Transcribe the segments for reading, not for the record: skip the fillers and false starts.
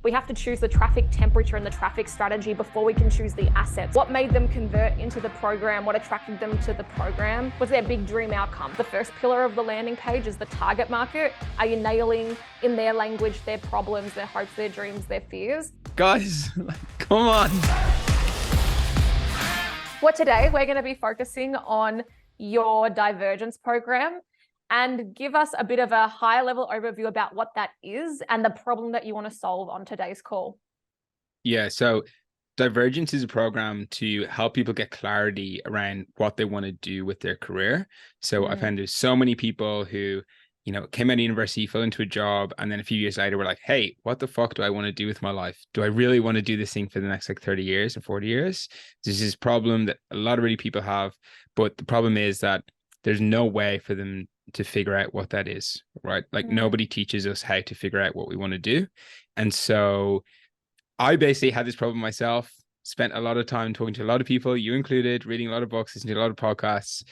We have to choose the traffic temperature and the traffic strategy before we can choose the assets. What made them convert into the program? What attracted them to the program? What's their big dream outcome? The first pillar of the landing page is the target market. Are you nailing in their language, their problems, their hopes, their dreams, their fears? Guys, come on. Well, today we're going to be focusing on your divergence program and give us a bit of a high level overview about what that is and the problem that you want to solve on today's call. Yeah, so Divergence is a program to help people get clarity around what they want to do with their career. So I found there's so many people who, came out of university, fell into a job, and then a few years later were like, hey, what the fuck do I want to do with my life? Do I really want to do this thing for the next 30 years or 40 years? This is a problem that a lot of really people have, but the problem is that there's no way for them to figure out what that is, right? Like nobody teaches us how to figure out what we want to do. And so I basically had this problem myself, spent a lot of time talking to a lot of people, you included, reading a lot of books, listening to a lot of podcasts,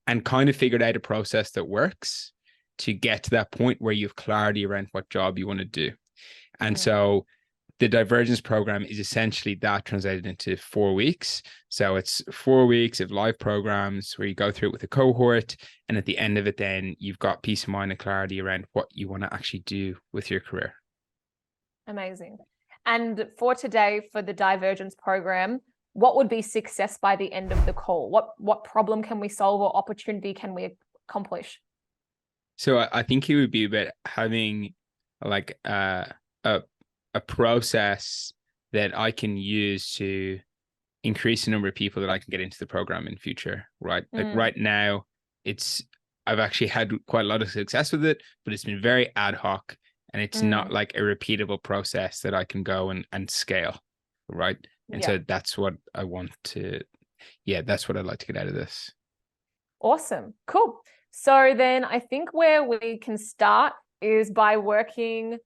and kind of figured out a process that works to get to that point where you have clarity around what job you want to do. And so the Divergence program is essentially that translated into 4 weeks. So it's 4 weeks of live programs where you go through it with a cohort. And at the end of it, then you've got peace of mind and clarity around what you want to actually do with your career. Amazing. And for today, for the Divergence program, what would be success by the end of the call? What problem can we solve or opportunity can we accomplish? So I think it would be about having like a process that I can use to increase the number of people that I can get into the program in future, right? Like right now, I've actually had quite a lot of success with it, but it's been very ad hoc and it's not like a repeatable process that I can go and scale, right? And so that's what I want to, that's what I'd like to get out of this. Awesome. Cool. So then I think where we can start is by working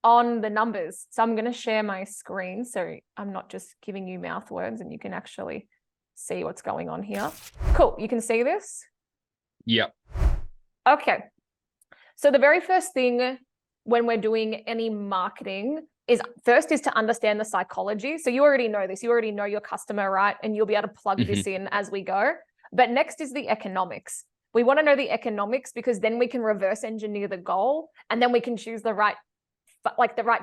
on the numbers. So I'm going to share my screen so I'm not just giving you mouth words and you can actually see what's going on here. Cool. You can see this? Yep. Okay. So the very first thing when we're doing any marketing is to understand the psychology. So you already know this. You already know your customer, right? And you'll be able to plug this in as we go. But next is the economics. We want to know the economics because then we can reverse engineer the goal and then we can choose the right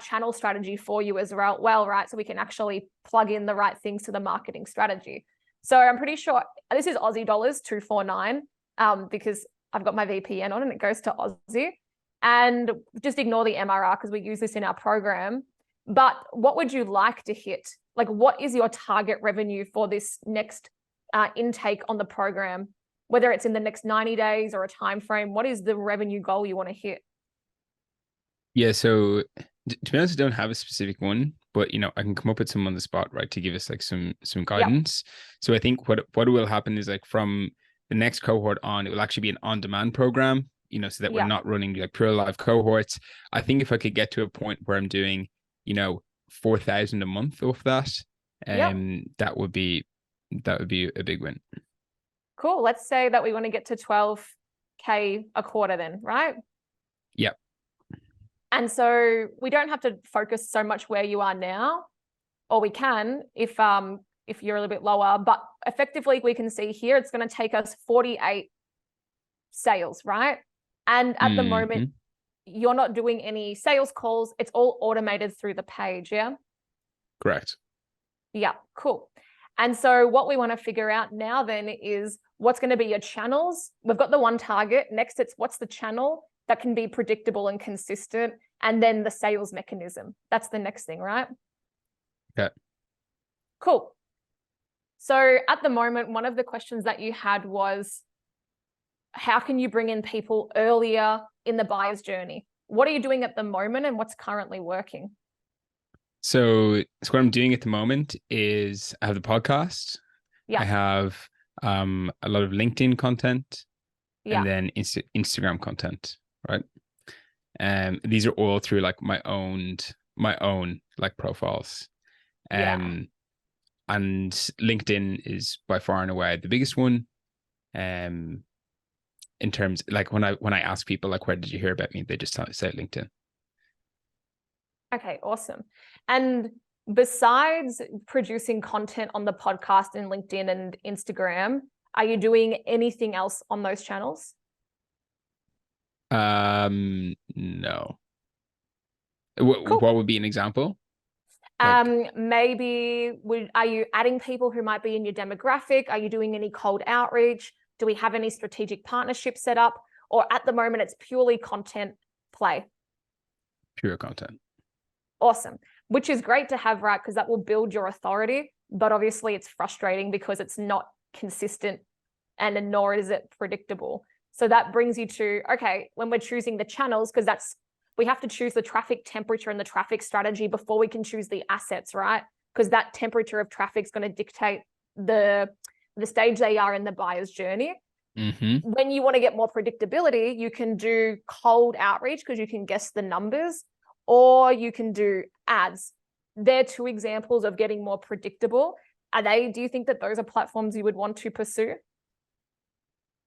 channel strategy for you as well, right? So we can actually plug in the right things to the marketing strategy. So I'm pretty sure this is Aussie dollars 249 because I've got my VPN on and it goes to Aussie. And just ignore the MRR because we use this in our program. But what would you like to hit? Like, what is your target revenue for this next intake on the program? Whether it's in the next 90 days or a time frame, what is the revenue goal you want to hit? Yeah, so to be honest, I don't have a specific one, but I can come up with some on the spot, right, to give us like some guidance. Yep. So I think what will happen is like from the next cohort on, it will actually be an on-demand program, so that we're not running like pure live cohorts. I think if I could get to a point where I'm doing, 4,000 a month off that, that would be a big win. Cool. Let's say that we want to get to 12K a quarter then, right? Yep. And so we don't have to focus so much where you are now, or we can if you're a little bit lower, but effectively we can see here it's going to take us 48 sales, right? And at the moment, you're not doing any sales calls. It's all automated through the page, yeah? Correct. Yeah, cool. And so what we want to figure out now then is what's going to be your channels. We've got the one target. Next, it's what's the channel that can be predictable and consistent. And then the sales mechanism. That's the next thing, right? Okay. Cool. So at the moment, one of the questions that you had was, how can you bring in people earlier in the buyer's journey? What are you doing at the moment and what's currently working? So what I'm doing at the moment is I have the podcast. Yeah. I have a lot of LinkedIn content and then Instagram content, right? These are all through like my own like profiles. And LinkedIn is by far and away the biggest one. In terms like when I ask people like, where did you hear about me? They just say LinkedIn. Okay, awesome. And besides producing content on the podcast and LinkedIn and Instagram, are you doing anything else on those channels? No. Cool. What would be an example? Like, Maybe are you adding people who might be in your demographic? Are you doing any cold outreach? Do we have any strategic partnerships set up? Or at the moment, it's purely content play? pure content. Awesome. Which is great to have, right? Because that will build your authority. But obviously, it's frustrating because it's not consistent and nor is it predictable. So that brings you to, okay, when we're choosing the channels, because we have to choose the traffic temperature and the traffic strategy before we can choose the assets, right? Because that temperature of traffic is going to dictate the stage they are in the buyer's journey. Mm-hmm. When you want to get more predictability, you can do cold outreach because you can guess the numbers, or you can do ads. They're two examples of getting more predictable. Do you think that those are platforms you would want to pursue?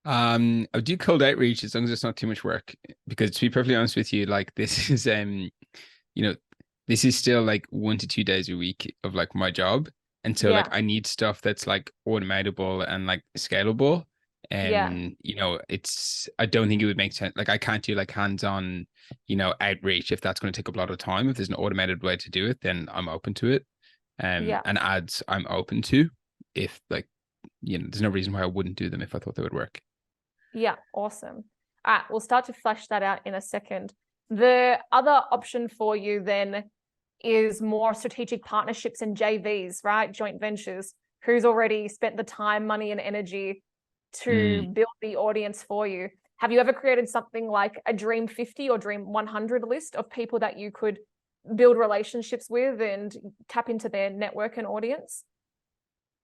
I would do cold outreach as long as it's not too much work. Because to be perfectly honest with you, like this is you know, this is still like 1 to 2 days a week of like my job. And so like Yeah. I need stuff that's like automatable and like scalable. Yeah. And I don't think it would make sense. Like I can't do like hands-on, outreach if that's going to take up a lot of time. If there's an automated way to do it, then I'm open to it. Yeah. And ads I'm open to if like, there's no reason why I wouldn't do them if I thought they would work. Yeah. Awesome. All right. We'll start to flesh that out in a second. The other option for you then is more strategic partnerships and JVs, right? Joint ventures. Who's already spent the time, money, and energy to build the audience for you? Have you ever created something like a Dream 50 or Dream 100 list of people that you could build relationships with and tap into their network and audience?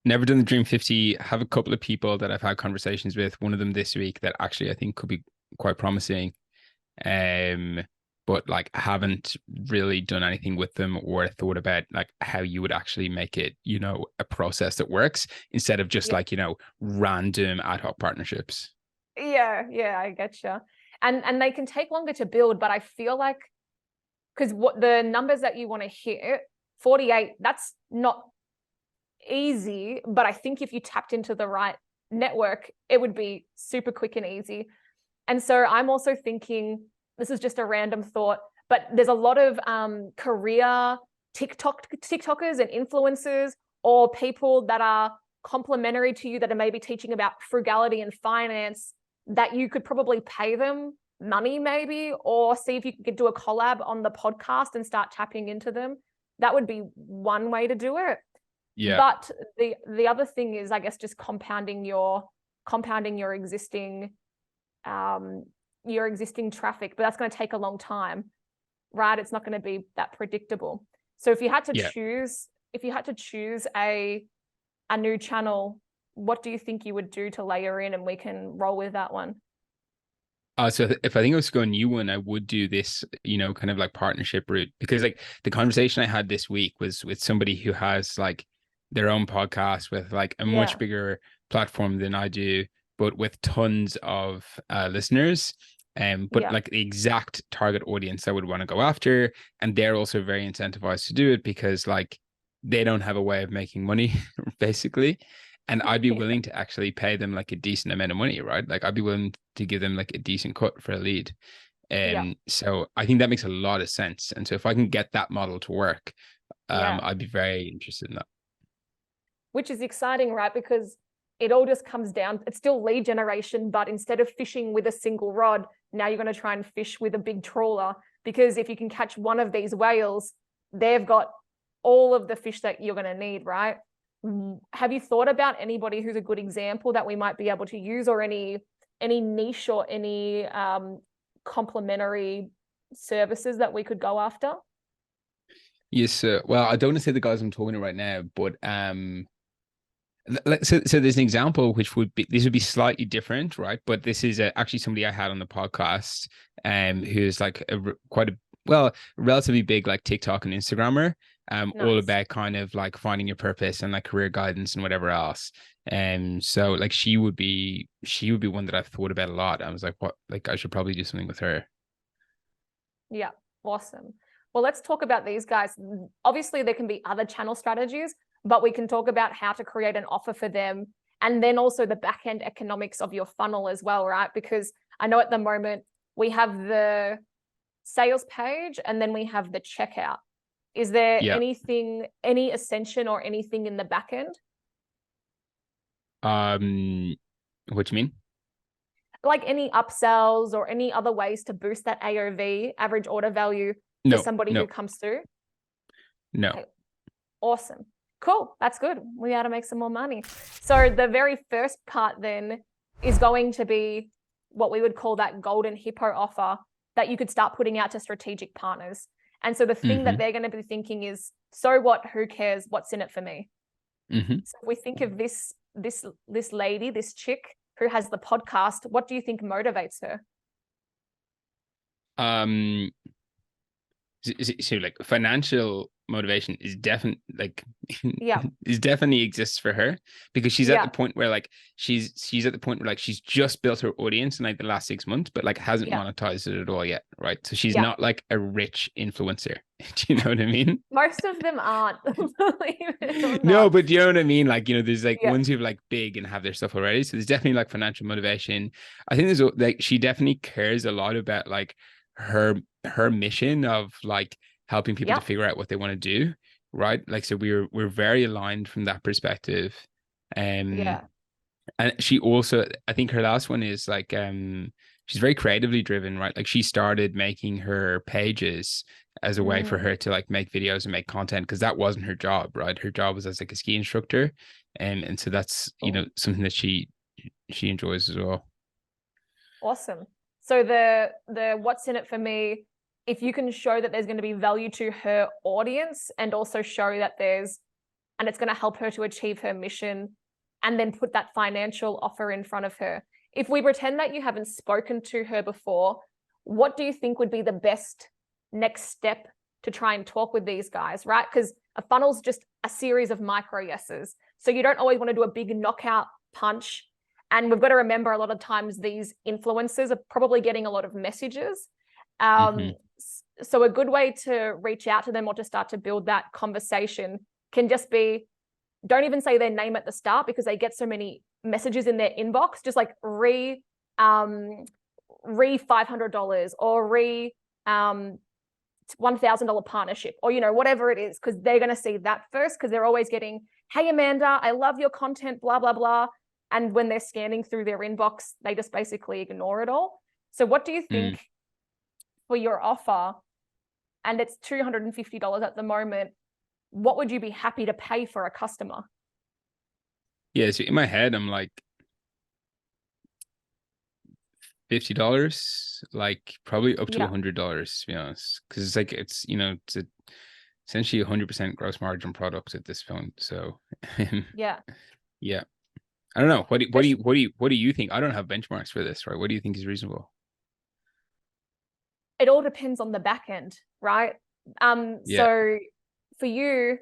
Never done the Dream 50. Have a couple of people that I've had conversations with. One of them this week that actually I think could be quite promising. But like I haven't really done anything with them or thought about like how you would actually make it, a process that works instead of just like, random ad hoc partnerships. Yeah, I get you. And they can take longer to build, but I feel like because what the numbers that you want to hit, 48, that's not easy, but I think if you tapped into the right network, it would be super quick and easy. And so I'm also thinking, this is just a random thought, but there's a lot of career TikTokers and influencers or people that are complementary to you that are maybe teaching about frugality and finance that you could probably pay them money maybe, or see if you could do a collab on the podcast and start tapping into them. That would be one way to do it. Yeah. But the other thing is, I guess, just compounding your existing traffic, but that's going to take a long time, right? It's not going to be that predictable. So if you had to choose a new channel, what do you think you would do to layer in, and we can roll with that one? So if I think I was to go a new one, I would do this, kind of like partnership route, because like the conversation I had this week was with somebody who has like their own podcast with like a much bigger platform than I do, but with tons of listeners. But like the exact target audience I would want to go after. And they're also very incentivized to do it because like they don't have a way of making money, basically. And I'd be willing to actually pay them like a decent amount of money, right? Like I'd be willing to give them like a decent cut for a lead. So I think that makes a lot of sense. And so if I can get that model to work, I'd be very interested in that. Which is exciting, right? Because it all just comes down, it's still lead generation, but instead of fishing with a single rod, now you're going to try and fish with a big trawler, because if you can catch one of these whales, they've got all of the fish that you're going to need, right? Have you thought about anybody who's a good example that we might be able to use, or any niche or any complementary services that we could go after? Yes, well, I don't want to say the guys I'm talking to right now, but so there's an example which would be, this would be slightly different, right? But this is actually somebody I had on the podcast, who's like relatively big like TikTok and Instagrammer, all about kind of like finding your purpose and like career guidance and whatever else. So like she would be one that I've thought about a lot. I was like, what, like I should probably do something with her. Yeah, awesome. Well, let's talk about these guys. Obviously, there can be other channel strategies, but we can talk about how to create an offer for them. And then also the back end economics of your funnel as well, right? Because I know at the moment we have the sales page and then we have the checkout. Is there anything, any ascension or anything in the back end? What do you mean? Like any upsells or any other ways to boost that AOV, average order value, for somebody who comes through? No. Okay. Awesome. Cool. That's good. We got to make some more money. So the very first part then is going to be what we would call that golden hippo offer that you could start putting out to strategic partners. And so the thing that they're going to be thinking is, so what? Who cares? What's in it for me? So if we think of this lady, this chick who has the podcast, what do you think motivates her? So like financial motivation is definitely like is definitely exists for her, because she's at the point where like she's at the point where like she's just built her audience in like the last 6 months, but like hasn't monetized it at all yet, right? So she's not like a rich influencer. Do you know what I mean? Most of them aren't. No, but you know what I mean? Like, you know, there's like ones who've like big and have their stuff already. So there's definitely like financial motivation. I think there's like, she definitely cares a lot about like her mission of like helping people to figure out what they want to do, right? Like, so we're very aligned from that perspective. And she also, I think her last one is like she's very creatively driven, right? Like she started making her pages as a way for her to like make videos and make content, because that wasn't her job, right? Her job was as like a ski instructor, and so that's you know, something that she enjoys as well. Awesome. So the what's in it for me, if you can show that there's going to be value to her audience and also show that and it's going to help her to achieve her mission, and then put that financial offer in front of her. If we pretend that you haven't spoken to her before, what do you think would be the best next step to try and talk with these guys, right? Because a funnel's just a series of micro yeses. So you don't always want to do a big knockout punch. And we've got to remember a lot of times these influencers are probably getting a lot of messages. So a good way to reach out to them or to start to build that conversation can just be, don't even say their name at the start, because they get so many messages in their inbox, just like re $500 or $1,000 partnership, or, you know, whatever it is, because they're going to see that first, because they're always getting, hey, Amanda, I love your content, blah, blah, blah. And when they're scanning through their inbox, they just basically ignore it all. So what do you think for your offer? And it's $250 at the moment. What would you be happy to pay for a customer? Yeah, so in my head, I'm like $50, like probably up to $100, to be honest, because it's like, it's, you know, it's essentially 100% gross margin product at this point. So yeah, I don't know. What do you think? I don't have benchmarks for this, right? What do you think is reasonable? It all depends on the back end, right? So for you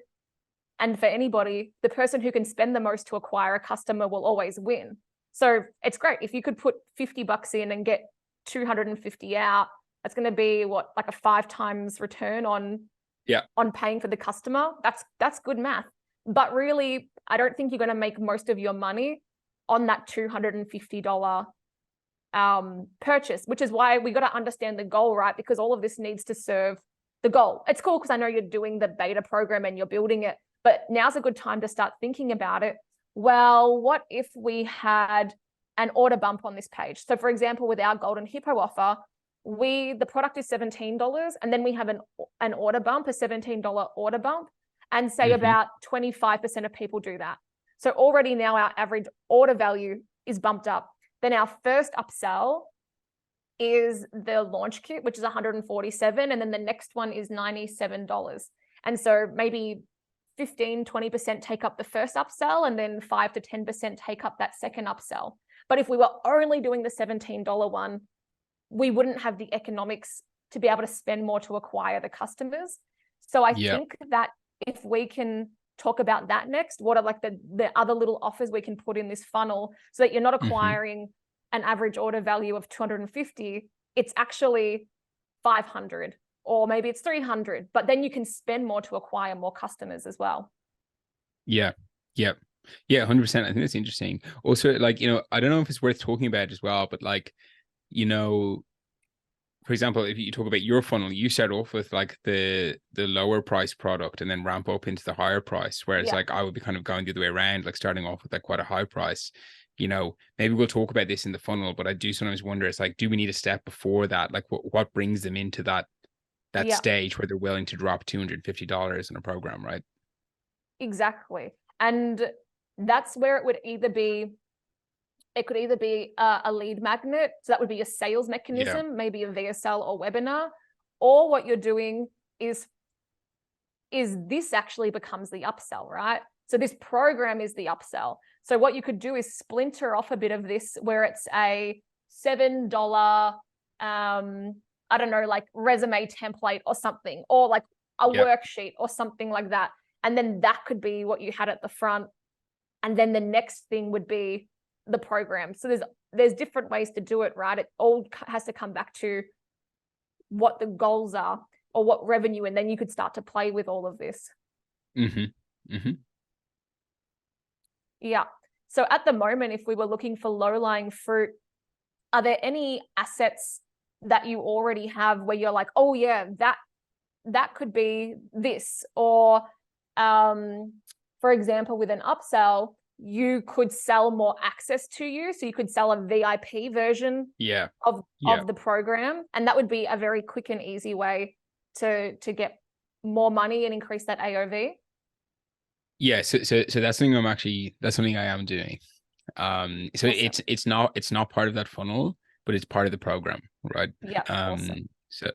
and for anybody, the person who can spend the most to acquire a customer will always win. So it's great if you could put $50 in and get 250 out. That's going to be what, like a 5 times return on paying for the customer. That's good math. But really, I don't think you're going to make most of your money on that $250 purchase, which is why we got to understand the goal, right? Because all of this needs to serve the goal. It's cool because I know you're doing the beta program and you're building it, but now's a good time to start thinking about it. Well, what if we had an order bump on this page? So for example, with our Golden Hippo offer, the product is $17, and then we have an order bump, a $17 order bump, and say about 25% of people do that. So already now our average order value is bumped up. Then our first upsell is the launch kit, which is $147, and then the next one is $97. And so maybe 15-20% take up the first upsell, and then 5 to 10% take up that second upsell. But if we were only doing the $17 one, we wouldn't have the economics to be able to spend more to acquire the customers. So I think that if we can talk about that next, what are like the other little offers we can put in this funnel so that you're not acquiring an average order value of 250, it's actually 500 or maybe it's 300, but then you can spend more to acquire more customers as well. Yeah. Yeah. Yeah. 100%. I think that's interesting. Also, like, I don't know if it's worth talking about as well, but like, you know, for example, if you talk about your funnel, you start off with like the lower price product and then ramp up into the higher price. Whereas like I would be kind of going the other way around, like starting off with like quite a high price. Maybe we'll talk about this in the funnel, but I do sometimes wonder, it's like, do we need a step before that? Like what brings them into that stage where they're willing to drop $250 in a program, right? Exactly. And that's where it could either be a lead magnet. So that would be a sales mechanism, maybe a VSL or webinar. Or what you're doing is this actually becomes the upsell, right? So this program is the upsell. So what you could do is splinter off a bit of this where it's a $7, I don't know, like resume template or something, or like a worksheet or something like that. And then that could be what you had at the front. And then the next thing would be the program. So there's different ways to do it, right? It all has to come back to what the goals are or what revenue, and then you could start to play with all of this. Mm-hmm. Mm-hmm. Yeah. So at the moment, if we were looking for low-lying fruit, are there any assets that you already have where you're like, oh yeah, that could be this? Or for example, with an upsell, you could sell more access to you. So you could sell a VIP version of the program. And that would be a very quick and easy way to get more money and increase that AOV. Yeah, so that's something I am doing. So awesome. it's not part of that funnel, but it's part of the program, right? Yeah. Awesome.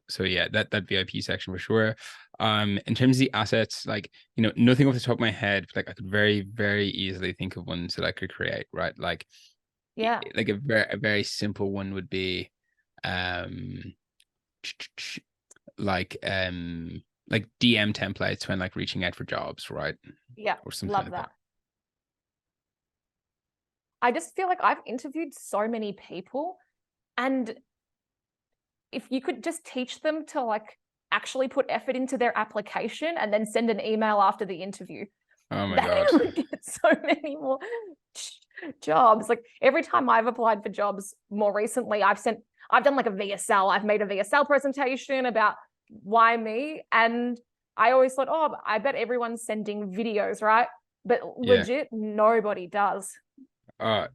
So yeah, that VIP section for sure. In terms of the assets, like, nothing off the top of my head, but like I could very, very easily think of ones that I could create, right? Like, like a very simple one would be, like DM templates when like reaching out for jobs, right? Yeah, or something love like that. I just feel like I've interviewed so many people, and if you could just teach them to like actually put effort into their application and then send an email after the interview. Oh my God. Would get so many more jobs. Like every time I've applied for jobs more recently, I've done like a VSL. I've made a VSL presentation about why me. And I always thought, oh, I bet everyone's sending videos, right? But legit, nobody does.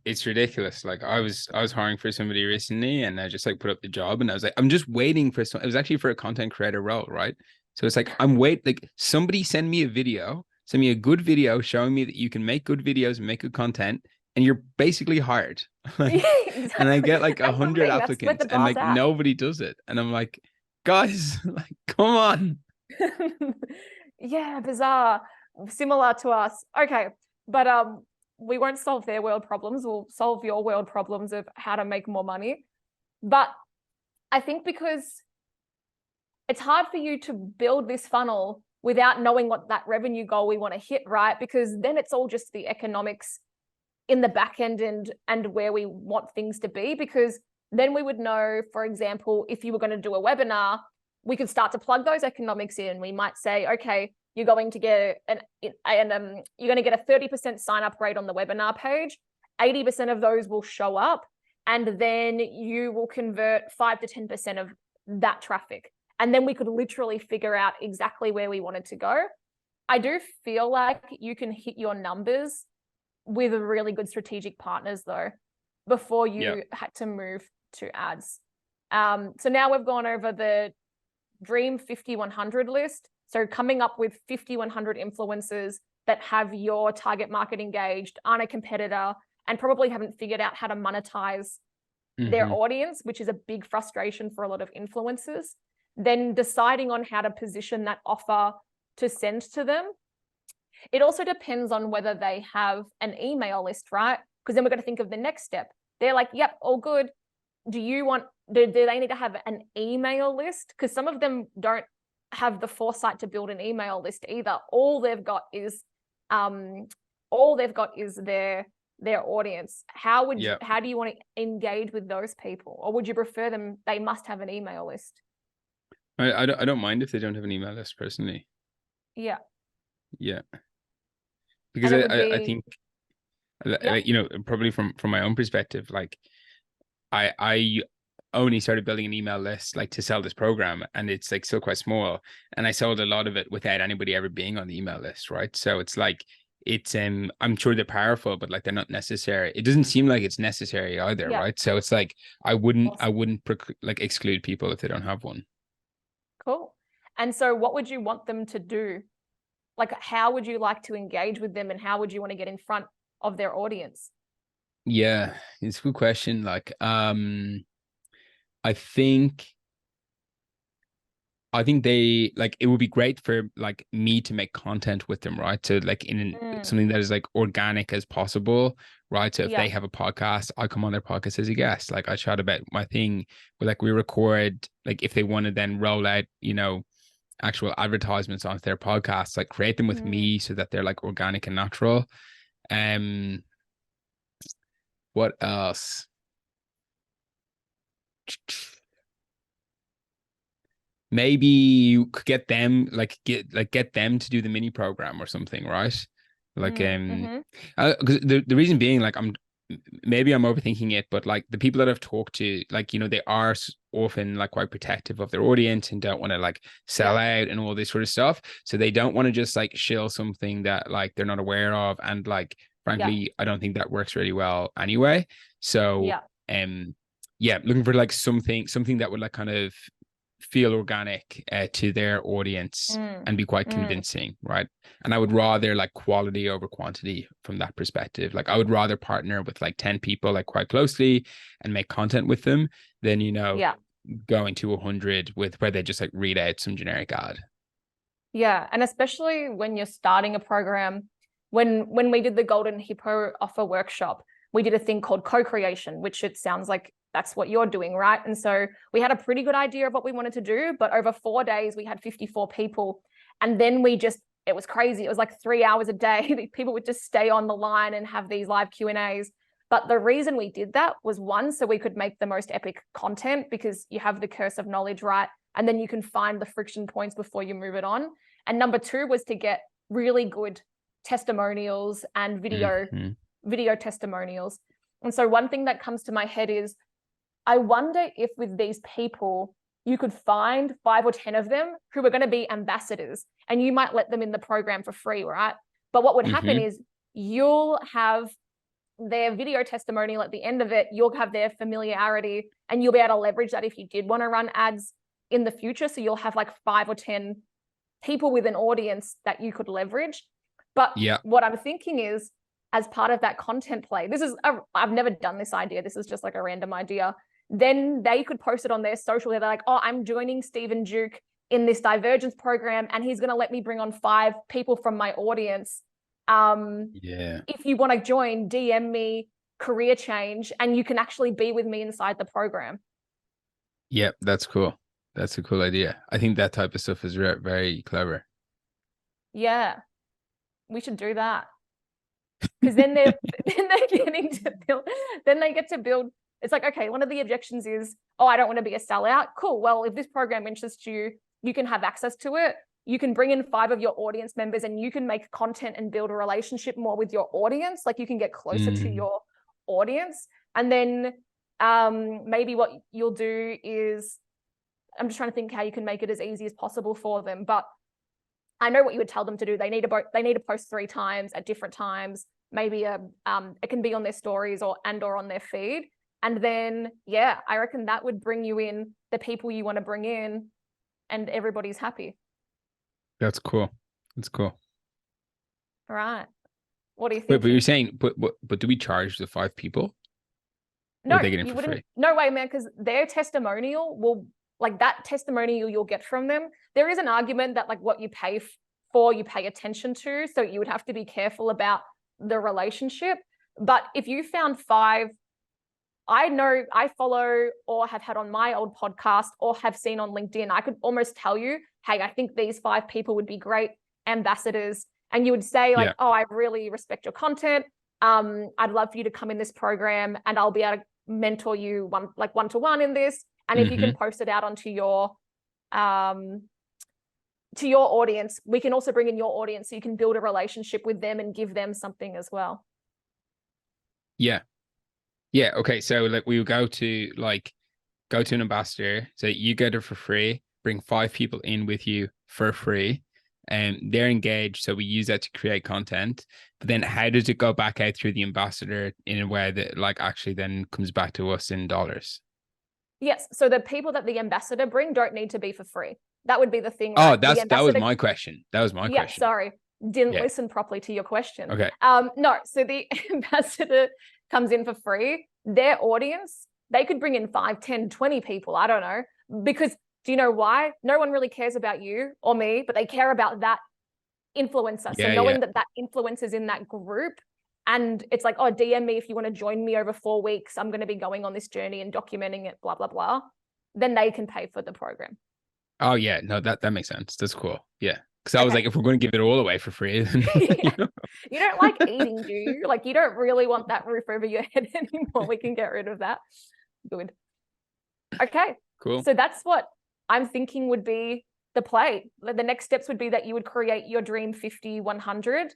It's ridiculous. Like I was hiring for somebody recently, and I just like put up the job, and I was like, I'm just waiting for it was actually for a content creator role, right? So it's like, like somebody send me a good video showing me that you can make good videos and make good content, and you're basically hired. Exactly. And I get like 100 applicants, and like nobody does it, and I'm like, guys, like, come on. Yeah, bizarre. Similar to us. Okay, but we won't solve their world problems. We'll solve your world problems of how to make more money. But I think because it's hard for you to build this funnel without knowing what that revenue goal we want to hit, right? Because then it's all just the economics in the back end and where we want things to be. Because then we would know, for example, if you were going to do a webinar, we could start to plug those economics in. We might say, okay, you're going to get you're going to get a 30% sign up rate on the webinar page. 80% of those will show up, and then you will convert 5 to 10% of that traffic. And then we could literally figure out exactly where we wanted to go. I do feel like you can hit your numbers with really good strategic partners though, before you had to move to ads. So now we've gone over the dream 50-100 list. So coming up with 50-100 influencers that have your target market engaged, aren't a competitor, and probably haven't figured out how to monetize their audience, which is a big frustration for a lot of influencers. Then deciding on how to position that offer to send to them. It also depends on whether they have an email list, right? Because then we're going to think of the next step. They're like, yep, all good. Do they need to have an email list? Because some of them don't have the foresight to build an email list either. All they've got is their audience. How do you want to engage with those people? Or would you prefer they must have an email list? I don't mind if they don't have an email list personally. Yeah. Yeah, because And it would I be, think yeah. like, probably from my own perspective, like I only started building an email list like to sell this program, and it's like still quite small, and I sold a lot of it without anybody ever being on the email list, right? So it's like it's I'm sure they're powerful, but like they're not necessary. It doesn't seem like it's necessary either, Yeah. right? So it's like I Awesome. wouldn't like exclude people if they don't have one. Cool. And so what would you want them to do? Like, how would you like to engage with them, and how would you want to get in front of their audience? Yeah, it's a good question. Like, I think I think they like it would be great for like me to make content with them, right? So like Mm, something that is like organic as possible, right? So if yeah. they have a podcast, I come on their podcast as a guest. Like I chat about my thing, but like we record, like if they want to then roll out, actual advertisements onto their podcasts, like create them with Mm, me so that they're like organic and natural. Um, what else? Maybe you could get them get them to do the mini program or something, right? Like mm-hmm. 'cause the reason being, like, maybe I'm overthinking it, but like the people that I've talked to, like, they are often like quite protective of their audience and don't want to like Yeah. sell out and all this sort of stuff, so they don't want to just like shill something that like they're not aware of, and like Yeah. frankly I don't think that works really well anyway. So Yeah. yeah, looking for like something that would like kind of feel organic to their audience Mm, and be quite mm, convincing, right? And I would rather like quality over quantity from that perspective. Like I would rather partner with like 10 people like quite closely and make content with them than, yeah. going to 100 with where they just like read out some generic ad. Yeah. And especially when you're starting a program, when we did the Golden Hippo offer workshop, we did a thing called co-creation, which it sounds like that's what you're doing, right? And so we had a pretty good idea of what we wanted to do, but over 4 days we had 54 people. And then it was crazy. It was like 3 hours a day. People would just stay on the line and have these live Q&As. But the reason we did that was, one, so we could make the most epic content, because you have the curse of knowledge, right? And then you can find the friction points before you move it on. And number two was to get really good testimonials and Mm-hmm. video testimonials. And so one thing that comes to my head is, I wonder if with these people, you could find 5 or 10 of them who are going to be ambassadors, and you might let them in the program for free, right? But what would happen Mm-hmm. is you'll have their video testimonial at the end of it, you'll have their familiarity, and you'll be able to leverage that if you did want to run ads in the future. So you'll have like 5 or 10 people with an audience that you could leverage. But Yeah. what I'm thinking is, as part of that content play, I've never done this idea. This is just like a random idea. Then they could post it on their social. They're like, oh, I'm joining Stephen Duke in this divergence program, and he's going to let me bring on 5 people from my audience. Yeah. If you want to join, DM me career change, and you can actually be with me inside the program. Yeah. That's cool. That's a cool idea. I think that type of stuff is very clever. Yeah, we should do that. Because then they're getting to build, then they get to build. It's like, okay, one of the objections is, oh, I don't want to be a sellout. Cool. Well, if this program interests you, you can have access to it. You can bring in 5 of your audience members, and you can make content and build a relationship more with your audience. Like, you can get closer to Mm. your audience. And then maybe what you'll do is, I'm just trying to think how you can make it as easy as possible for them. But I know what you would tell them to do. They need to post 3 times at different times. Maybe it can be on their stories or on their feed. And then, yeah, I reckon that would bring you in the people you want to bring in, and everybody's happy. That's cool. That's cool. All right. What are you But you're thinking? saying, but do we charge the 5 people, or No, are they getting you for wouldn't. free? No way, man, because their testimonial will, like, that testimonial you'll get from them. There is an argument that, like, what you pay for, you pay attention to. So you would have to be careful about the relationship. But if you found 5, I know I follow or have had on my old podcast or have seen on LinkedIn, I could almost tell you, hey, I think these 5 people would be great ambassadors. And you would say, like, Yeah. oh, I really respect your content. I'd love for you to come in this program, and I'll be able to mentor you one-to-one in this. And if you can Mm-hmm. post it out onto your to your audience, we can also bring in your audience so you can build a relationship with them and give them something as well. Yeah. Yeah. Okay. So like we would go to an ambassador, so you get it for free, bring 5 people in with you for free, and they're engaged. So we use that to create content. But then how does it go back out through the ambassador in a way that like actually then comes back to us in dollars? Yes. So the people that the ambassador bring don't need to be for free. That would be the thing, Oh, right? that was my question. That was my Yeah, question. sorry. Didn't Yeah. listen properly to your question. Okay. No, so the ambassador comes in for free. Their audience, they could bring in 5, 10, 20 people. I don't know. Because do you know why? No one really cares about you or me, but they care about that influencer. So knowing that that influencer's in that group, and it's like, oh, DM me if you want to join me over 4 weeks. I'm going to be going on this journey and documenting it, blah, blah, blah. Then they can pay for the program. Oh yeah, no, that makes sense. That's cool. Yeah. Because I was like, if we're going to give it all away for free, then You don't like eating, do you? Like, you don't really want that roof over your head anymore. We can get rid of that. Good. Okay. Cool. So that's what I'm thinking would be the play. The next steps would be that you would create your dream 50, 100.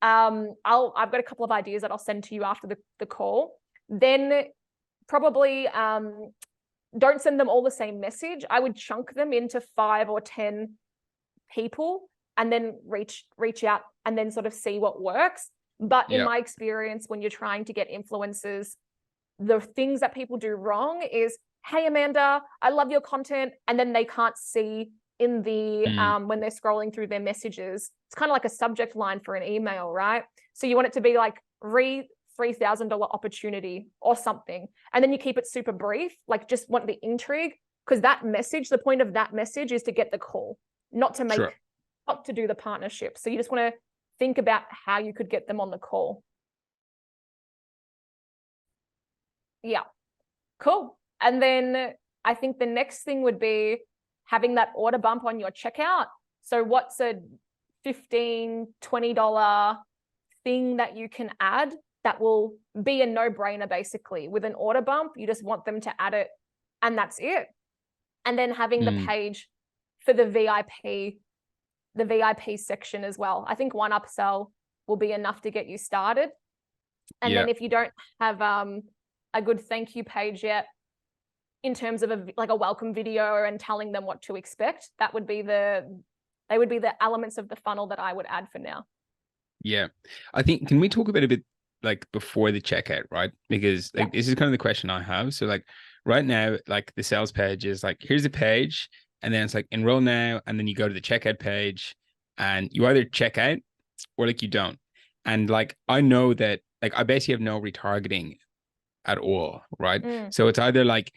I've got a couple of ideas that I'll send to you after the call. Then probably don't send them all the same message. I would chunk them into 5 or 10 people and then reach out and then sort of see what works. But in my experience, when you're trying to get influencers, the things that people do wrong is, hey, Amanda, I love your content. And then they can't see in the, when they're scrolling through their messages, it's kind of like a subject line for an email, right? So you want it to be like $3,000 opportunity or something. And then you keep it super brief, like just want the intrigue, because that message, the point of that message is to get the call, not to make, not to do the partnership. So you just want to think about how you could get them on the call. Yeah, cool. And then I think the next thing would be having that order bump on your checkout. So what's a $15, $20 thing that you can add that will be a no-brainer basically? With an order bump, you just want them to add it and that's it. And then having the page for the VIP section as well. I think one upsell will be enough to get you started. And then if you don't have a good thank you page yet, in terms of a welcome video and telling them what to expect, they would be the elements of the funnel that I would add for now. Yeah. I think, can we talk about a bit like before the checkout, right? Because like this is kind of the question I have. So like right now, like the sales page is like, here's a page, and then it's like enroll now, and then you go to the checkout page and you either check out or like you don't. And like I know that like I basically have no retargeting at all, right? So it's either like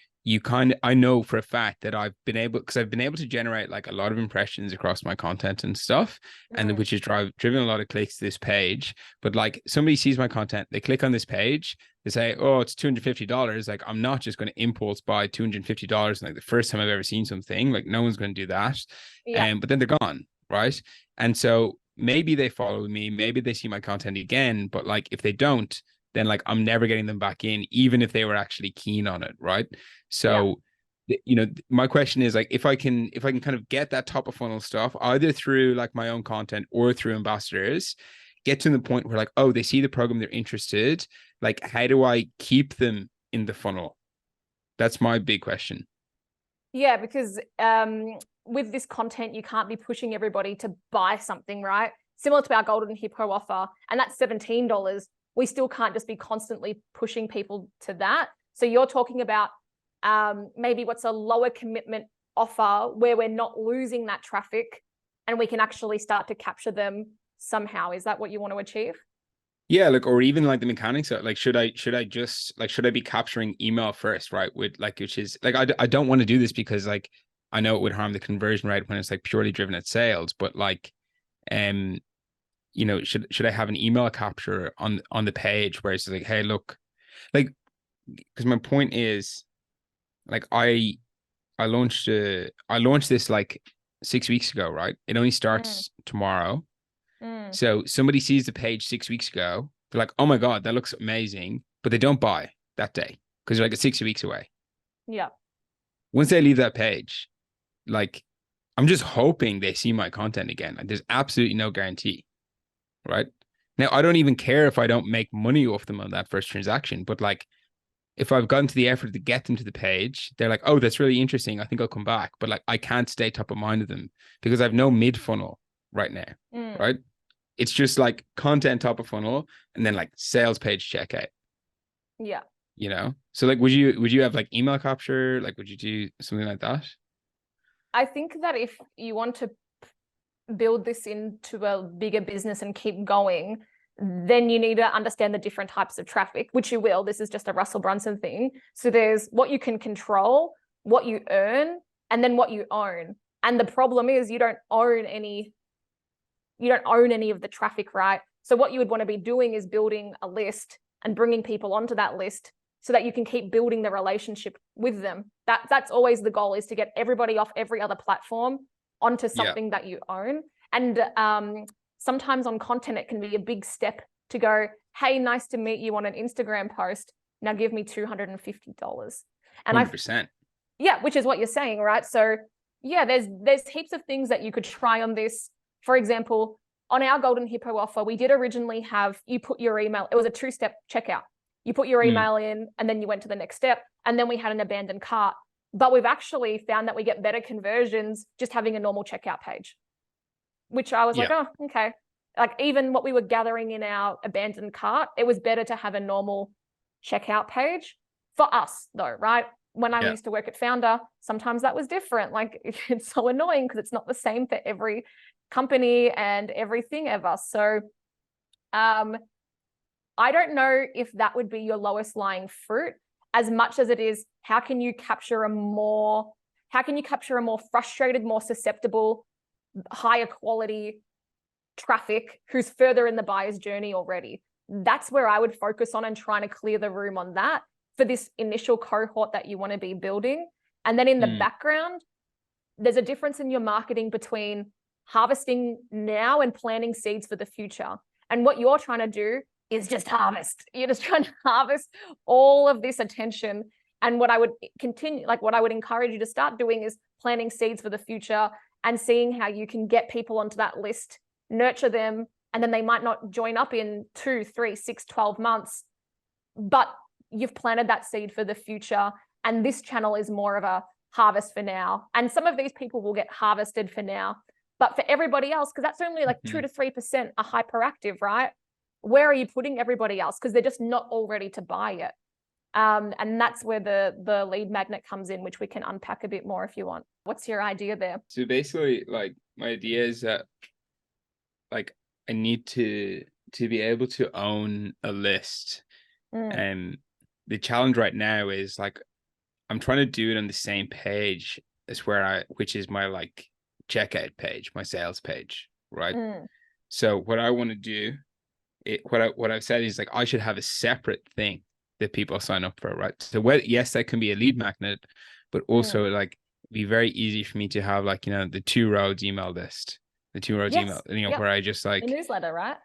I know for a fact that I've been able to generate like a lot of impressions across my content and stuff, and which is driven a lot of clicks to this page. But like somebody sees my content, they click on this page, they say, oh, it's $250. Like I'm not just going to impulse buy $250. Like the first time I've ever seen something, like no one's going to do that. But then they're gone, right? And so maybe they follow me, maybe they see my content again, but like if they don't, then like I'm never getting them back in, even if they were actually keen on it, right? So, you know, my question is like, if I can kind of get that top of funnel stuff, either through like my own content or through ambassadors, get to the point where like, oh, they see the program, they're interested. Like, how do I keep them in the funnel? That's my big question. Yeah, because with this content, you can't be pushing everybody to buy something, right? Similar to our Golden Hippo offer, and that's $17. We still can't just be constantly pushing people to that. So you're talking about maybe what's a lower commitment offer where we're not losing that traffic and we can actually start to capture them somehow. Is that what you want to achieve? Yeah, like, or even like the mechanics of like, should I be capturing email first, right? With like, which is like, I don't want to do this because like, I know it would harm the conversion rate when it's like purely driven at sales, but like, you know, should I have an email capture on the page where it's like, hey, look, like, because my point is, like, I launched this like 6 weeks ago, right? It only starts tomorrow. So somebody sees the page 6 weeks ago, they're like, oh my God, that looks amazing, but they don't buy that day because they're like, it's 6 weeks away. Yeah. Once they leave that page, like I'm just hoping they see my content again. Like, there's absolutely no guarantee, right? Now, I don't even care if I don't make money off them on that first transaction, but like, if I've gone to the effort to get them to the page, they're like, oh, that's really interesting. I think I'll come back. But like, I can't stay top of mind of them because I've no mid funnel right now, right? It's just like content top of funnel and then like sales page checkout. Yeah. You know? So like, would you have like email capture? Like, would you do something like that? I think that if you want to build this into a bigger business and keep going, then you need to understand the different types of traffic, which you will. This is just a Russell Brunson thing. So there's what you can control, what you earn, and then what you own. And the problem is you don't own any of the traffic, right? So what you would want to be doing is building a list and bringing people onto that list so that you can keep building the relationship with them. That's always the goal, is to get everybody off every other platform onto something that you own. And sometimes on content, it can be a big step to go, hey, nice to meet you on an Instagram post. Now give me $250. And 100%. Yeah, which is what you're saying, right? So yeah, there's heaps of things that you could try on this. For example, on our Golden Hippo offer, we did originally have you put your email. It was a 2-step checkout. You put your email in and then you went to the next step. And then we had an abandoned cart. But we've actually found that we get better conversions just having a normal checkout page, which I was like, oh, okay. Like even what we were gathering in our abandoned cart, it was better to have a normal checkout page for us though, right? When I used to work at Founder, sometimes that was different. Like it's so annoying because it's not the same for every company and everything ever. So I don't know if that would be your lowest lying fruit as much as it is, how can you capture a more frustrated, more susceptible, higher quality traffic who's further in the buyer's journey already? That's where I would focus on and trying to clear the room on that for this initial cohort that you want to be building. And then in the background, there's a difference in your marketing between harvesting now and planting seeds for the future. And what you're trying to do is just harvest. You're just trying to harvest all of this attention. And what I would encourage you to start doing is planting seeds for the future and seeing how you can get people onto that list, nurture them, and then they might not join up in 2, 3, 6, 12 months, but you've planted that seed for the future. And this channel is more of a harvest for now. And some of these people will get harvested for now, but for everybody else, because that's only like 2 to 3% are hyperactive, right? Where are you putting everybody else? Because they're just not all ready to buy it. And that's where the lead magnet comes in, which we can unpack a bit more if you want. What's your idea there? So basically, like my idea is that like I need to be able to own a list. And the challenge right now is like I'm trying to do it on the same page as which is my like checkout page, my sales page, right? So what I want to do, what I've said is like I should have a separate thing that people sign up for, right? So yes, that can be a lead magnet, but also like be very easy for me to have like, you know, the 2 roads email list, email, you know, where I just like a newsletter, right?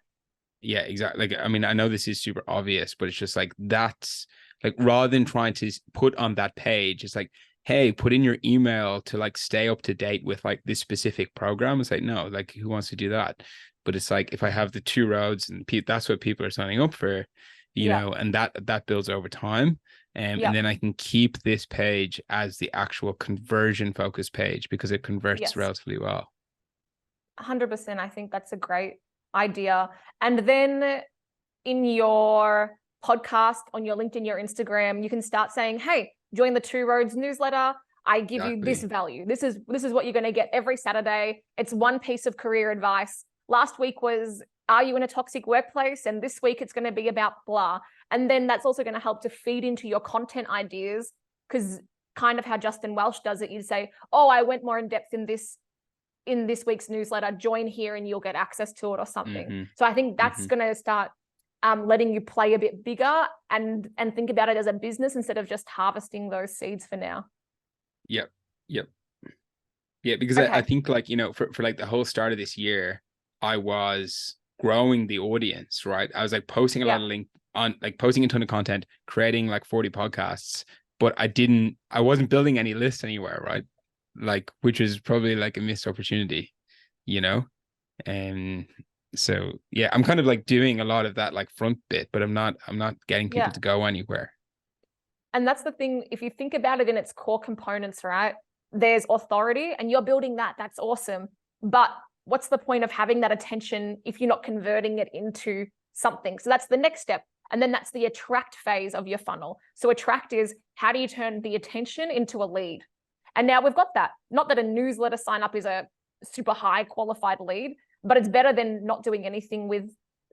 Yeah, exactly. Like, I mean, I know this is super obvious, but it's just like, that's like, rather than trying to put on that page, it's like, hey, put in your email to like stay up to date with like this specific program. It's like, no, like who wants to do that? But it's like, if I have the 2 roads and that's what people are signing up for, you know, and that builds over time. And then I can keep this page as the actual conversion focused page because it converts relatively well. 100%. I think that's a great idea. And then in your podcast, on your LinkedIn, your Instagram, you can start saying, hey, join the 2 Roads newsletter. I give you this value. This is what you're going to get every Saturday. It's one piece of career advice. Last week was, are you in a toxic workplace? And this week it's going to be about blah. And then that's also going to help to feed into your content ideas, because kind of how Justin Welsh does it, you say, oh, I went more in depth in this week's newsletter, join here and you'll get access to it or something. So I think that's going to start letting you play a bit bigger and think about it as a business instead of just harvesting those seeds for now. Yep. Yeah, because I think like, you know, for like the whole start of this year, I was growing the audience, right? I was like posting a lot of posting a ton of content, creating like 40 podcasts, but I wasn't building any lists anywhere, right? like, which was probably like a missed opportunity, you know? And so yeah, I'm kind of like doing a lot of that like front bit, but I'm not getting people Yeah. to go anywhere. And that's the thing, if you think about it in its core components, right? There's authority and you're building that. That's awesome. But what's the point of having that attention if you're not converting it into something? So that's the next step. And then that's the attract phase of your funnel. So attract is, how do you turn the attention into a lead? And now we've got that. Not that a newsletter sign up is a super high qualified lead, but it's better than not doing anything with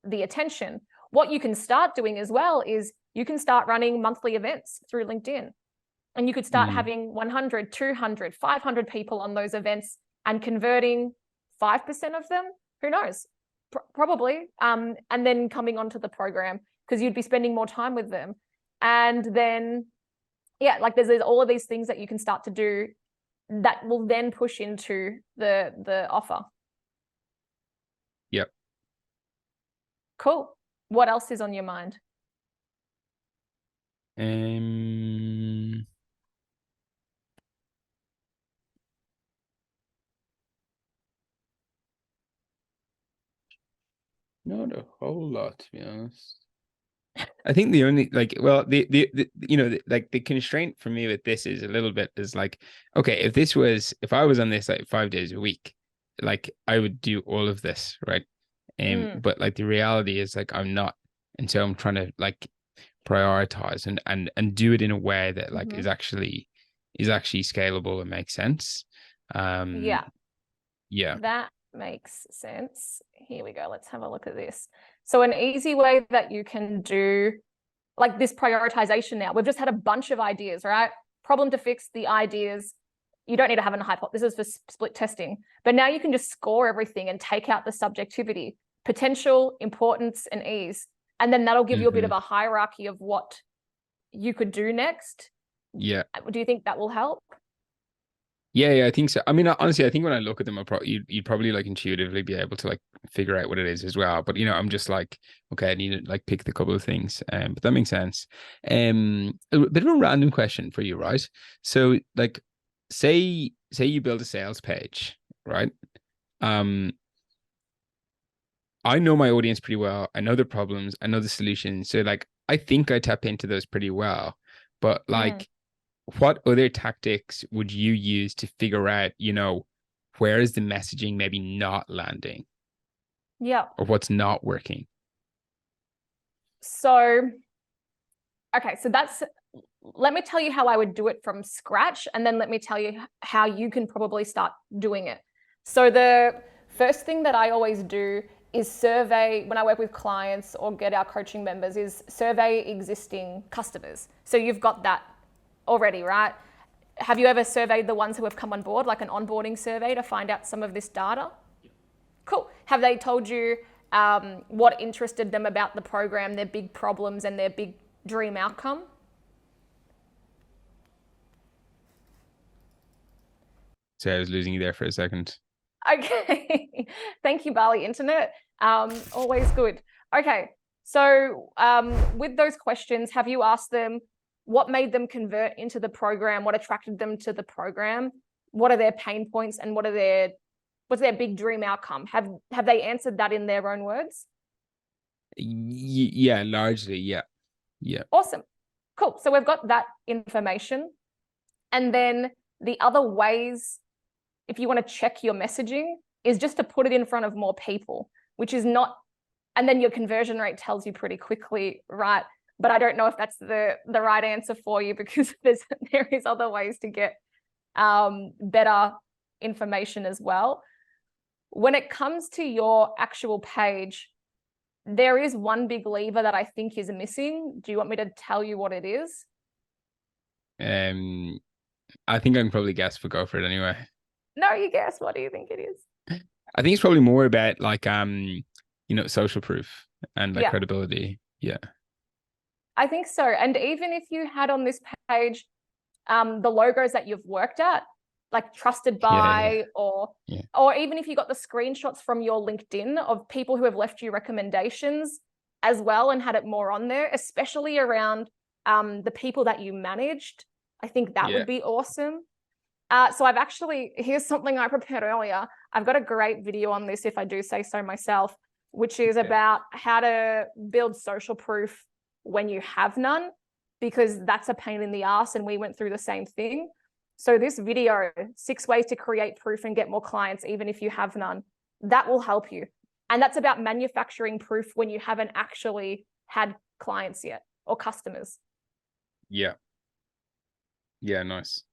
the attention. What you can start doing as well is you can start running monthly events through LinkedIn. And you could start having 100, 200, 500 people on those events and converting 5% of them. Who knows? Probably. And then coming onto the program, because you'd be spending more time with them. And then, yeah, like there's all of these things that you can start to do that will then push into the offer. Yep. Cool. What else is on your mind? Not a whole lot, to be honest. I think the only like, well, the you know, like the constraint for me with this is a little bit is like, okay, if I was on this like 5 days a week, like I would do all of this, right? But like the reality is like I'm not, and so I'm trying to like prioritize and do it in a way that like is actually scalable and makes sense. Yeah. Yeah. That makes sense. Here we go. Let's have a look at this. So an easy way that you can do like this prioritization now, we've just had a bunch of ideas, right? Problem to fix, the ideas. You don't need to have a hypothesis for split testing, but now you can just score everything and take out the subjectivity, potential, importance, and ease. And then that'll give you a bit of a hierarchy of what you could do next. Yeah. Do you think that will help? Yeah, I think so. I mean, honestly, I think when I look at them, you'd probably like intuitively be able to like figure out what it is as well. But you know, I'm just like, okay, I need to like pick the couple of things. But that makes sense. A bit of a random question for you, right? So, like, say you build a sales page, right? I know my audience pretty well. I know the problems. I know the solutions. So, like, I think I tap into those pretty well. But like, what other tactics would you use to figure out, you know, where is the messaging maybe not landing? Yeah. Or what's not working? So, okay, so let me tell you how I would do it from scratch, and then let me tell you how you can probably start doing it. So the first thing that I always do is survey, when I work with clients or get our coaching members, is survey existing customers. So you've got that already, right? Have you ever surveyed the ones who have come on board, like an onboarding survey to find out some of this data? Yeah. Cool. Have they told you what interested them about the program, their big problems and their big dream outcome? So I was losing you there for a second. Okay. Thank you, Bali Internet. Always good. Okay. So with those questions, have you asked them what made them convert into the program? What attracted them to the program? What are their pain points and what's their big dream outcome? Have they answered that in their own words? Yeah, largely. Yeah. Awesome. Cool. So we've got that information. And then the other ways, if you want to check your messaging, is just to put it in front of more people, which is not, and then your conversion rate tells you pretty quickly, right? But I don't know if that's the right answer for you, because there is other ways to get better information as well. When it comes to your actual page, there is one big lever that I think is missing. Do you want me to tell you what it is? I think I can probably guess, but go for it anyway. No, you guess. What do you think it is? I think it's probably more about like you know, social proof and like credibility. Yeah. I think so. And even if you had on this page the logos that you've worked at, like trusted by, or even if you got the screenshots from your LinkedIn of people who have left you recommendations as well and had it more on there, especially around the people that you managed, I think that would be awesome. So here's something I prepared earlier. I've got a great video on this, if I do say so myself, which is about how to build social proof when you have none, because that's a pain in the ass. And we went through the same thing. So this video, 6 ways to create proof and get more clients, even if you have none, that will help you. And that's about manufacturing proof when you haven't actually had clients yet or customers. Yeah. Yeah, nice.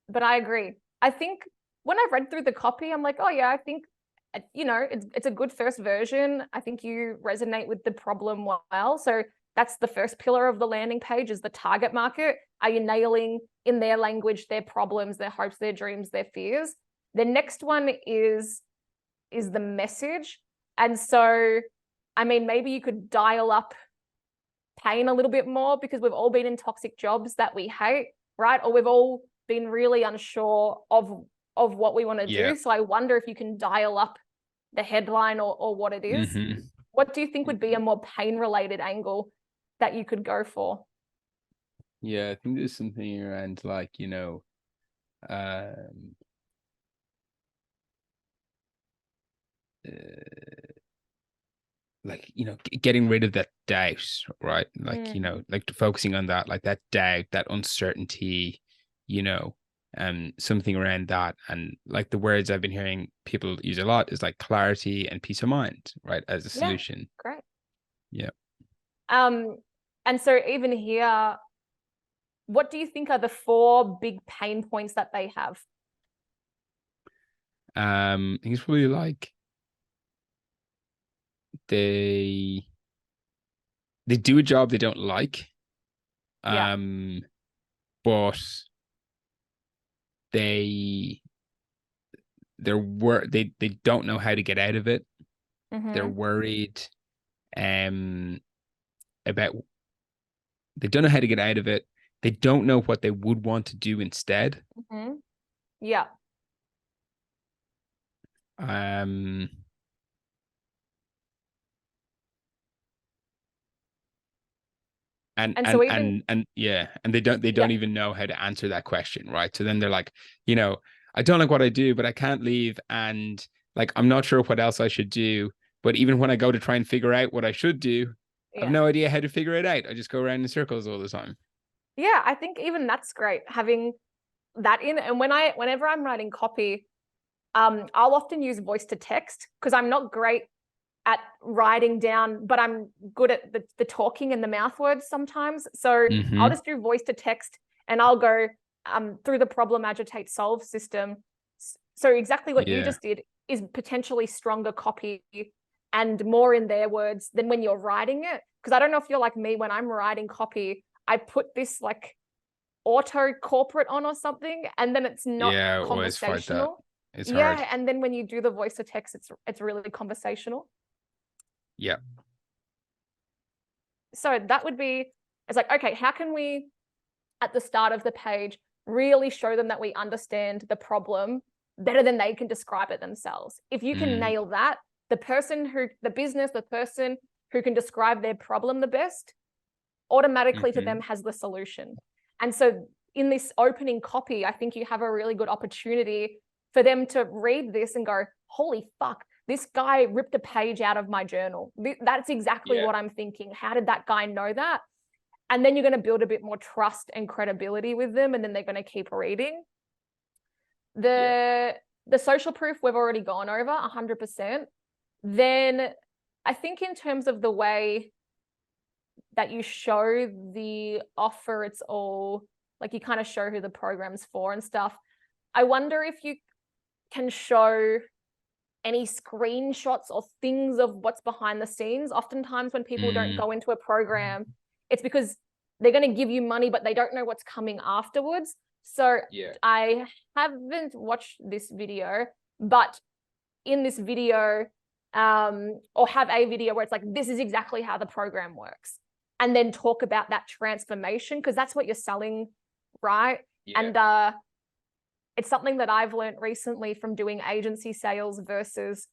But I agree. I think when I've read through the copy, I'm like, oh yeah, I think, it's a good first version. I think you resonate with the problem well. So that's the first pillar of the landing page, is the target market. Are you nailing in their language, their problems, their hopes, their dreams, their fears? The next one is the message. And so, I mean, maybe you could dial up pain a little bit more, because we've all been in toxic jobs that we hate, right? Or we've all been really unsure of what we want to do. So I wonder if you can dial up the headline or what it is. Mm-hmm. What do you think would be a more pain-related angle that you could go for? Yeah, I think there's something around like, like, getting rid of that doubt, right? Like, like focusing on that, like that doubt, that uncertainty, something around that. And like the words I've been hearing people use a lot is like clarity and peace of mind, right? As a solution. Great. Yeah. And so even here, what do you think are the 4 big pain points that they have? I think it's probably like they do a job they don't like. But they don't know how to get out of it. They're worried about, they don't know how to get out of it. They don't know what they would want to do instead. Yeah. And so they don't even know how to answer that question, right? So then they're like, I don't like what I do, but I can't leave, and like I'm not sure what else I should do. But even when I go to try and figure out what I should do, I have no idea how to figure it out. I just go around in circles all the time. Yeah, I think even that's great, having that in. And whenever I'm writing copy, I'll often use voice to text, because I'm not great at writing down, but I'm good at the talking and the mouth words sometimes. So I'll just do voice to text, and I'll go through the problem, agitate, solve system. So exactly what you just did is potentially stronger copy and more in their words than when you're writing it. Because I don't know if you're like me, when I'm writing copy, I put this like auto corporate on or something, and then it's not conversational. It's hard. And then when you do the voice to text, it's really conversational. Yeah. So that would be, it's like, okay, how can we, at the start of the page, really show them that we understand the problem better than they can describe it themselves? If you can nail that, the person who can describe their problem the best, automatically to them has the solution. And so in this opening copy, I think you have a really good opportunity for them to read this and go, holy fuck, this guy ripped a page out of my journal. That's exactly what I'm thinking. How did that guy know that? And then you're going to build a bit more trust and credibility with them, and then they're going to keep reading. The social proof we've already gone over 100%. Then I think in terms of the way that you show the offer, it's all like you kind of show who the program's for and stuff. I wonder if you can show any screenshots or things of what's behind the scenes. Oftentimes when people don't go into a program, it's because they're going to give you money, but they don't know what's coming afterwards. So I haven't watched this video, but in this video, or have a video where it's like, this is exactly how the program works. And then talk about that transformation, because that's what you're selling, right? And it's something that I've learned recently from doing agency sales versus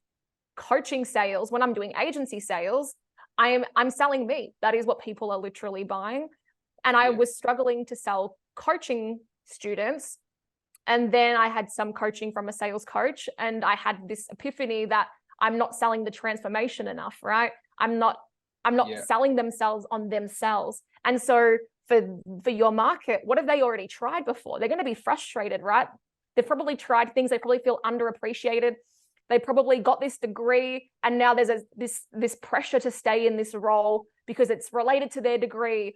coaching sales. When I'm doing agency sales, I'm selling me. That is what people are literally buying. And I was struggling to sell coaching students And then I had some coaching from a sales coach, and I had this epiphany that I'm not selling the transformation enough, right? I'm not selling themselves on themselves. And so for your market, what have they already tried before? They're going to be frustrated, right? They've probably tried things. They probably feel underappreciated. They probably got this degree, and now there's this pressure to stay in this role because it's related to their degree.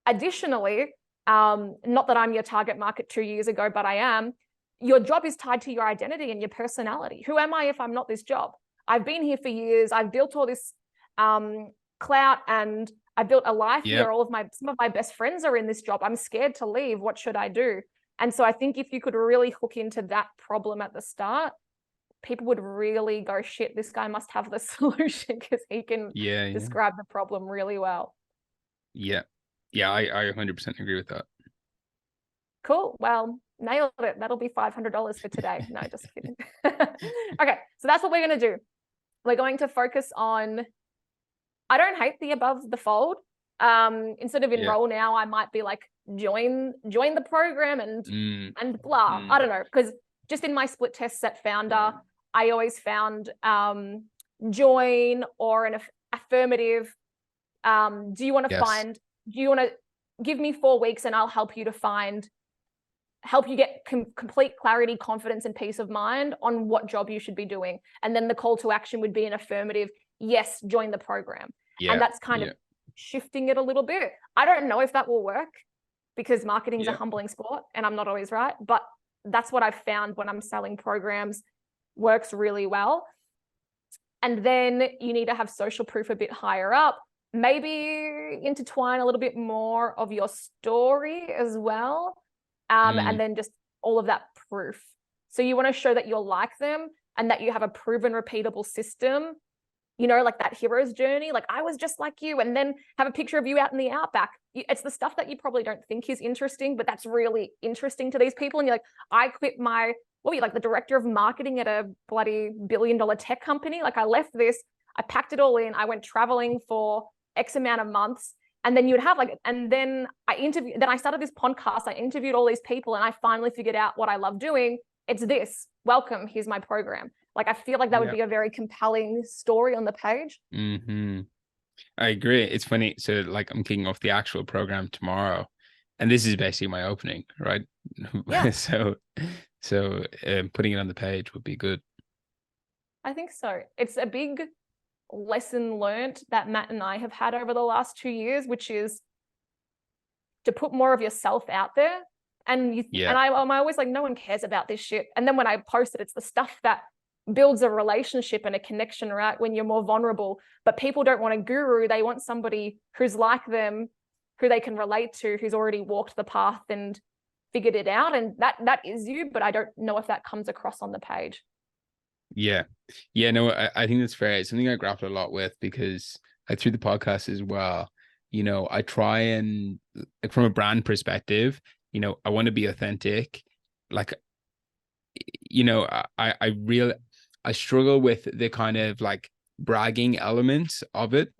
Additionally, not that I'm your target market 2 years ago, but I am. Your job is tied to your identity and your personality. Who am I if I'm not this job? I've been here for years. I've built all this clout, and I built a life here. Some of my best friends are in this job. I'm scared to leave. What should I do? And so I think if you could really hook into that problem at the start, people would really go, shit, this guy must have the solution, because he can describe the problem really well. Yeah, I 100% agree with that. Cool. Well, nailed it. That'll be $500 for today. No, just kidding. Okay, so that's what we're going to do. We're going to focus on, I don't hate the above the fold. Instead of enroll now, I might be like, join the program and blah. I don't know, because just in my split tests at Founder, I always found join or an affirmative. Do you want to give me 4 weeks and I'll help you get complete clarity, confidence, and peace of mind on what job you should be doing. And then the call to action would be an affirmative, yes, join the program. And that's kind of shifting it a little bit. I don't know if that will work, because marketing is a humbling sport and I'm not always right, but that's what I've found when I'm selling programs works really well. And then you need to have social proof a bit higher up, maybe intertwine a little bit more of your story as well. And then just all of that proof. So you want to show that you're like them and that you have a proven, repeatable system, like that hero's journey. Like, I was just like you, and then have a picture of you out in the outback. It's the stuff that you probably don't think is interesting, but that's really interesting to these people. And you're like, I quit the director of marketing at a bloody $1 billion tech company. Like, I left this, I packed it all in, I went traveling for X amount of months. And then you would have and then I started this podcast, I interviewed all these people, and I finally figured out what I love doing. It's this. Welcome, here's my program. Like, I feel like that would be a very compelling story on the page. I agree. It's funny. So like, I'm kicking off the actual program tomorrow, and this is basically my opening, right? Yeah. so putting it on the page would be good. I think so. It's a big lesson learned that Matt and I have had over the last 2 years, which is to put more of yourself out there. And I'm always like, no one cares about this shit. And then when I post it, it's the stuff that builds a relationship and a connection, right? When you're more vulnerable. But people don't want a guru. They want somebody who's like them, who they can relate to, who's already walked the path and figured it out. And that is you, but I don't know if that comes across on the page. No, I think that's fair. It's something I grapple a lot with, because through the podcast as well, I try and, like, from a brand perspective, I want to be authentic. Like, I struggle with the kind of like bragging element of it.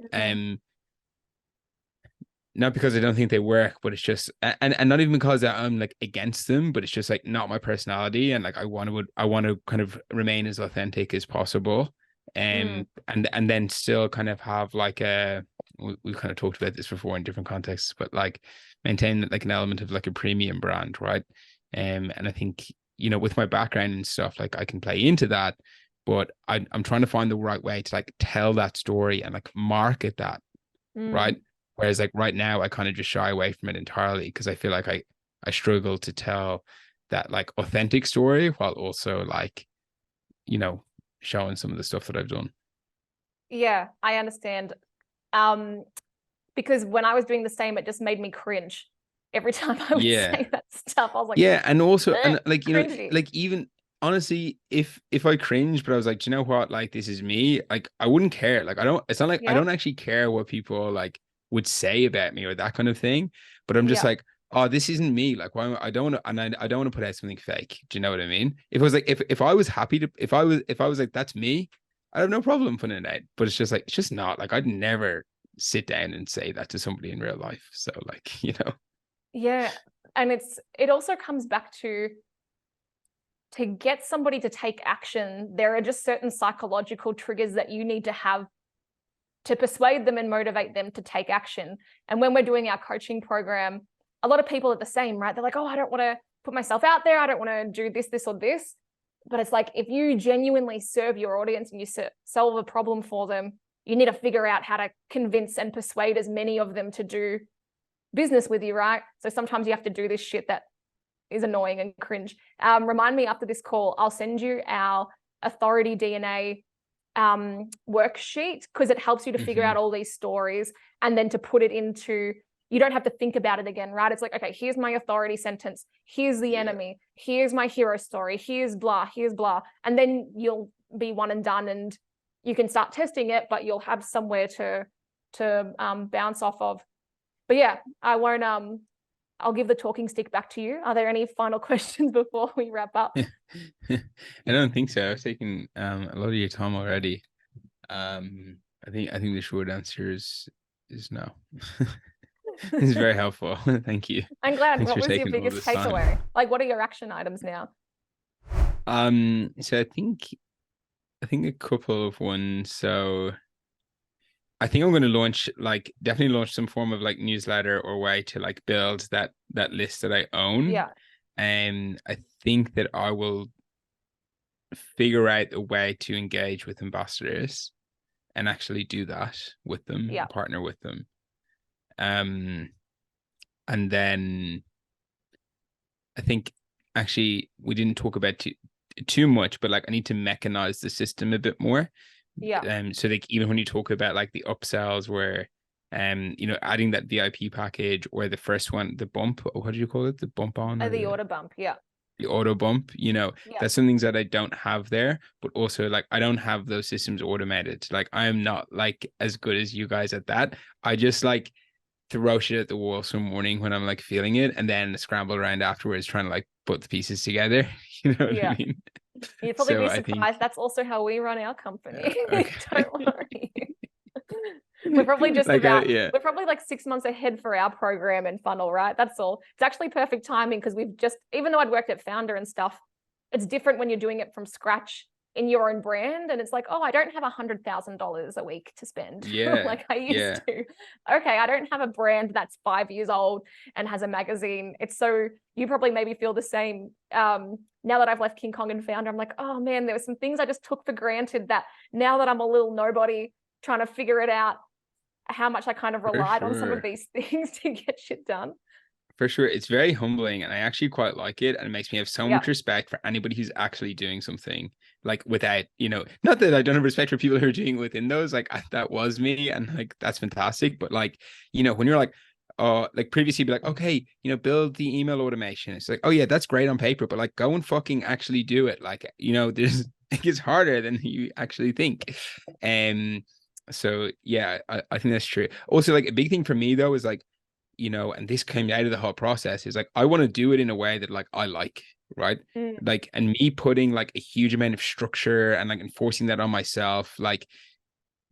Not because I don't think they work, but it's just, and not even because I'm like against them, but it's just like not my personality. And like, I want to kind of remain as authentic as possible. And then still kind of have like we've kind of talked about this before in different contexts, but like maintain like an element of like a premium brand, right? And I think, with my background and stuff, like I can play into that, but I'm trying to find the right way to like tell that story and like market that, right? Whereas like right now, I kind of just shy away from it entirely, because I feel like I struggle to tell that like authentic story while also like, showing some of the stuff that I've done. Yeah, I understand. Because when I was doing the same, it just made me cringe every time I would say that stuff. I was like, and also, and like, cringy. like even honestly, if I cringe, but I was like, do you know what? Like, this is me. Like, I wouldn't care. Like, it's not like I don't actually care what people like would say about me or that kind of thing. But I'm just like, oh, this isn't me. Like, why? I don't want to, and I don't want to put out something fake. Do you know what I mean? If I was like, if I was happy to, if I was like, that's me, I have no problem putting it out. But it's just like, it's just not like, I'd never sit down and say that to somebody in real life. So like, Yeah. And it also comes back to to get somebody to take action, there are just certain psychological triggers that you need to have to persuade them and motivate them to take action. And when we're doing our coaching program, a lot of people are the same, right? They're like, oh, I don't want to put myself out there. I don't want to do this, or this. But it's like, if you genuinely serve your audience and you solve a problem for them, you need to figure out how to convince and persuade as many of them to do business with you, right? So sometimes you have to do this shit that is annoying and cringe. Remind me after this call, I'll send you our authority DNA worksheet, because it helps you to figure out all these stories and then to put it into, you don't have to think about it again, right? It's like, okay, here's my authority sentence. Here's the enemy. Here's my hero story. Here's blah. And then you'll be one and done, and you can start testing it, but you'll have somewhere to bounce off of. But yeah, I won't, I'll give the talking stick back to you. Are there any final questions before we wrap up? I don't think so. I've taken a lot of your time already. I think the short answer is no. It's very helpful. Thank you. I'm glad. Thanks What for was your taking all biggest this time. takeaway? Like, what are your action items now? So I think a couple of ones. So I think I'm going to definitely launch some form of like newsletter or way to like build that list that I own. Yeah. And I think that I will figure out a way to engage with ambassadors and actually do that with them, partner with them. And then I think actually we didn't talk about too much, but like I need to mechanize the system a bit more. Yeah. So like even when you talk about like the upsells where adding that VIP package, or the first one, the bump, what do you call it? The bump on? The auto bump, yeah. The auto bump, that's some things that I don't have there, but also like I don't have those systems automated. Like I am not like as good as you guys at that. I just like throw shit at the wall some morning when I'm like feeling it, and then scramble around afterwards trying to like put the pieces together. You know what I mean? You'd probably be surprised. That's also how we run our company. Okay. Don't worry. We're probably just we're probably like 6 months ahead for our program and funnel, right? That's all. It's actually perfect timing, because we've just, even though I'd worked at Founder and stuff, it's different when you're doing it from scratch in your own brand. And it's like, oh, I don't have $100,000 a week to spend like I used to. Okay, I don't have a brand that's 5 years old and has a magazine. It's so, you probably maybe feel the same. Now that I've left King Kong and Founder, I'm like, oh man, there were some things I just took for granted that now that I'm a little nobody trying to figure it out, how much I kind of relied on some of these things to get shit done. For sure. It's very humbling, and I actually quite like it. And it makes me have so much respect for anybody who's actually doing something like without, not that I don't have respect for people who are doing within those, like that was me, and like, that's fantastic. But like, when you're like, like previously be like, okay, build the email automation. It's like, oh yeah, that's great on paper, but like go and fucking actually do it. Like, there's, it's harder than you actually think. So yeah, I think that's true. Also, like a big thing for me though is like, and this came out of the whole process, is like I want to do it in a way that like I like, right? Like, and me putting like a huge amount of structure and like enforcing that on myself, like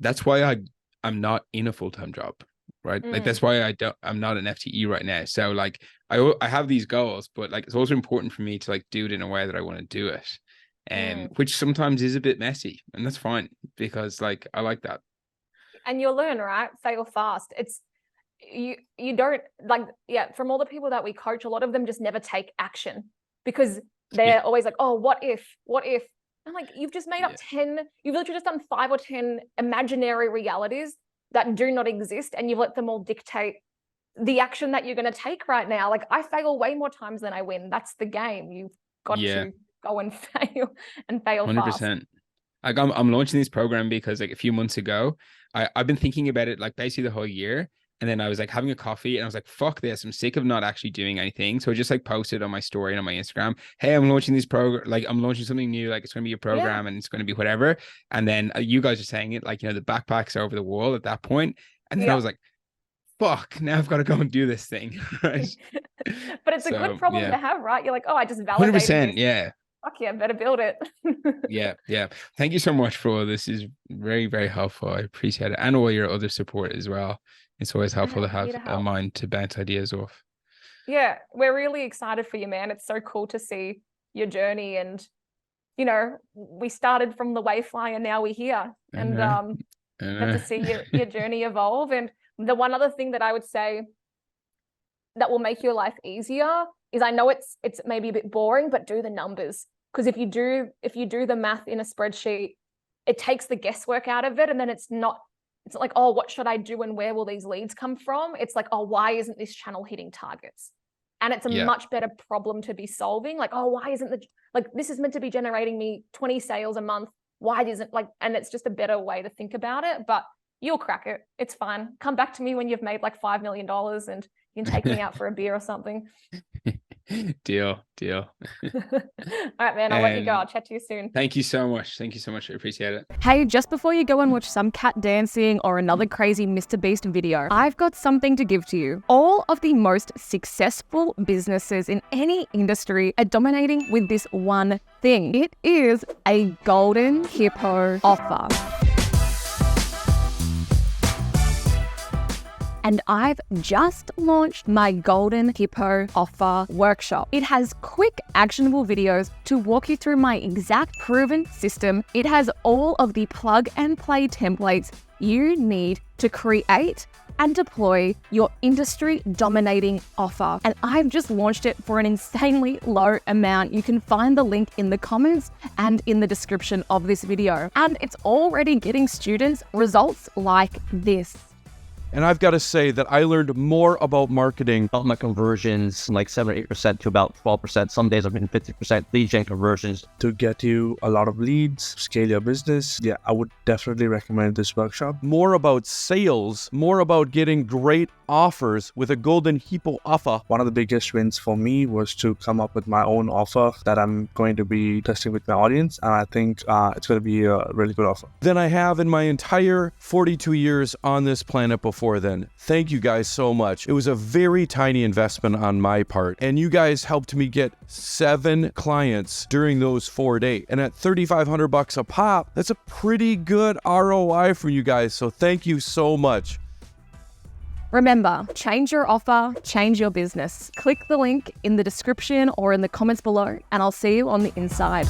that's why I'm not in a full-time job, right? Like that's why I'm not an FTE right now. So like I have these goals, but like it's also important for me to like do it in a way that I want to do it, which sometimes is a bit messy, and that's fine, because like I like that. And you'll learn, right? Fail fast. It's you don't like, from all the people that we coach, a lot of them just never take action, because they're always like, oh, what if I'm like, you've just made up 10, you've literally just done 5 or 10 imaginary realities that do not exist, and you've let them all dictate the action that you're going to take right now. Like, I fail way more times than I win. That's the game. You've got to go and fail 100%. Fast. Like I'm launching this program because like a few months ago, I've been thinking about it like basically the whole year. And then I was like having a coffee and I was like, fuck this. I'm sick of not actually doing anything. So I just like posted on my story and on my Instagram, hey, I'm launching this program. Like I'm launching something new. Like it's going to be a program and it's going to be whatever. And then you guys are saying it, like, the backpacks over the wall at that point. And then I was like, fuck, now I've got to go and do this thing. Right. But it's a good problem to have, right? You're like, oh, I just validated 100%. this. Yeah. Fuck yeah, better build it. Yeah. Thank you so much for all this. Is very, very helpful. I appreciate it. And all your other support as well. It's always helpful to have a mind to bounce ideas off. Yeah, we're really excited for you, man. It's so cool to see your journey. And, you know, we started from the Wayfly and now we're here. And got to see your journey evolve. And the one other thing that I would say that will make your life easier is, I know it's maybe a bit boring, but do the numbers. Because if you do the math in a spreadsheet, it takes the guesswork out of it. And then it's not like, oh, what should I do and where will these leads come from? It's like, oh, why isn't this channel hitting targets? And it's a much better problem to be solving. Like, oh, why isn't this is meant to be generating me 20 sales a month. Why isn't and it's just a better way to think about it, but you'll crack it. It's fine. Come back to me when you've made like $5 million and you can take me out for a beer or something. Deal. All right, man, I'll let you go. I'll chat to you soon. Thank you so much. I appreciate it. Hey, just before you go and watch some cat dancing or another crazy Mr. Beast video, I've got something to give to you. All of the most successful businesses in any industry are dominating with this one thing. It is a golden hippo offer. And I've just launched my Golden Hippo Offer workshop. It has quick, actionable videos to walk you through my exact proven system. It has all of the plug and play templates you need to create and deploy your industry dominating offer. And I've just launched it for an insanely low amount. You can find the link in the comments and in the description of this video. And it's already getting students results like this. And I've got to say that I learned more about marketing. All my conversions, like 7 or 8% to about 12%. Some days I've been 50% lead gen conversions. To get you a lot of leads, scale your business, yeah, I would definitely recommend this workshop. More about sales, more about getting great offers with a Golden Hippo offer. One of the biggest wins for me was to come up with my own offer that I'm going to be testing with my audience. And I think it's going to be a really good offer. Than I have in my entire 42 years on this planet before then. Thank you guys so much. It was a very tiny investment on my part, and you guys helped me get 7 clients during those 4 days. And at $3,500 a pop, that's a pretty good ROI for you guys. So thank you so much. Remember, change your offer, change your business. Click the link in the description or in the comments below, and I'll see you on the inside.